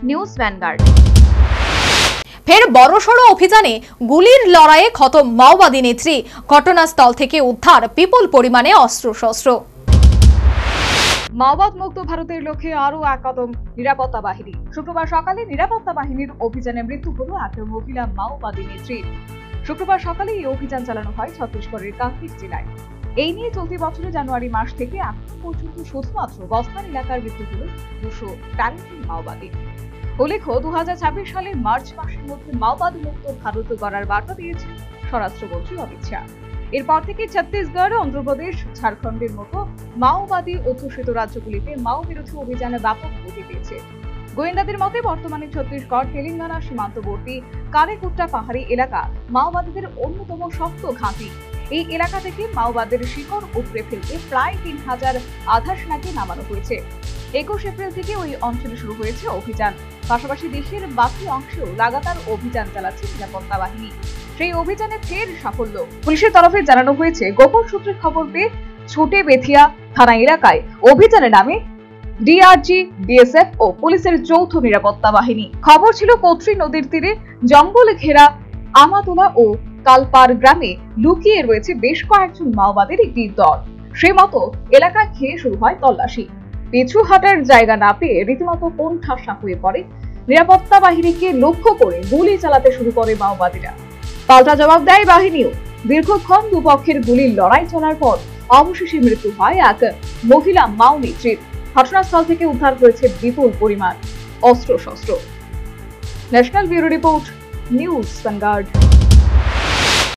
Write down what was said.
News vanguard. ফের বড়সড় অভিযানে গুলির লড়াইয়ে খতম মাওবাদী নেত্রী। ঘটনাস্থল থেকে উদ্ধার বিপুল পরিমাণে অস্ত্রশস্ত্র। মাওবাদ মুক্ত ভারতের লক্ষ্যে আরো এক কদম নিরাপত্তা বাহিনী। শুক্রবার সকালে নিরাপত্তা বাহিনীর অভিযানে মৃত্যু হল এক মহিলা মাওবাদী নেত্রীর। শুক্রবার সকালে এই অভিযান চালানো হয় ছত্তিশগড়ের কাঙ্কির জেলায়। এই নিয়ে চলতি বছরের জানুয়ারি মাস থেকে এখন পর্যন্ত শুধুমাত্র বস্তান এলাকার মৃত্যু হল 213 মাওবাদী। উল্লেখ্য 2026 সালের মার্চ মাসের মধ্যে মাওবাদ মুক্ত ভারত গড়ার বার্তা দিয়েছেন স্বরাষ্ট্রমন্ত্রী অমিত শাহ। এরপর থেকে ছত্তিশগড়, অন্ধ্রপ্রদেশ, ঝাড়খণ্ডের মতো মাওবাদী অধ্যুষিত রাজ্যগুলিতে মাও বিরোধী অভিযানে ব্যাপক গতি পেয়েছে। গোয়েন্দাদের মতে বর্তমানে ছত্তিশগড় তেলেঙ্গানা সীমান্তবর্তী কারেকুট্টা পাহাড়ি এলাকা মাওবাদীদের অন্যতম শক্ত ঘাঁটি। এই এলাকা থেকে মাওবাদের শিকড় উপড়ে ফেলতে প্রায় 3000 আধা সেনাকে নামানো হয়েছে। 21 এপ্রিল থেকে ওই অঞ্চলে শুরু হয়েছে অভিযান। পাশাপাশি দেশের বাকি অংশেও লাগাতার অভিযান চালাচ্ছে নিরাপত্তা বাহিনী। সেই অভিযানে ফের সাফল্য। পুলিশের তরফে জানানো হয়েছে, গোপন সূত্রে খবর পেয়ে ছোটে বেথিয়া থানা এলাকায় অভিযানে নামে ডিআরজি, বিএসএফ ও পুলিশের যৌথ নিরাপত্তা বাহিনী। খবর ছিল কত্রী নদীর তীরে জঙ্গলে ঘেরা আমাতোলা ও কালপার গ্রামে লুকিয়ে রয়েছে বেশ কয়েকজন মাওবাদীর একটি দল। সেই মতো এলাকা ঘিরে শুরু হয় তল্লাশি। পিছু হাঁটার জায়গা না পেয়ে রীতিমতো কোণঠাসা হয়ে পড়ে। নিরাপত্তা বাহিনীকে লক্ষ্য করে গুলি চালাতে শুরু করে মাওবাদীরা। পাল্টা জবাব দেয় বাহিনীও। দীর্ঘক্ষণ দুপক্ষের গুলির লড়াই চলার পর অবশেষে মৃত্যু হয় এক মহিলা মাও নেত্রীর। ঘটনাস্থল থেকে উদ্ধার হয়েছে বিপুল পরিমাণ অস্ত্রশস্ত্র। National bureau report, news vanguard.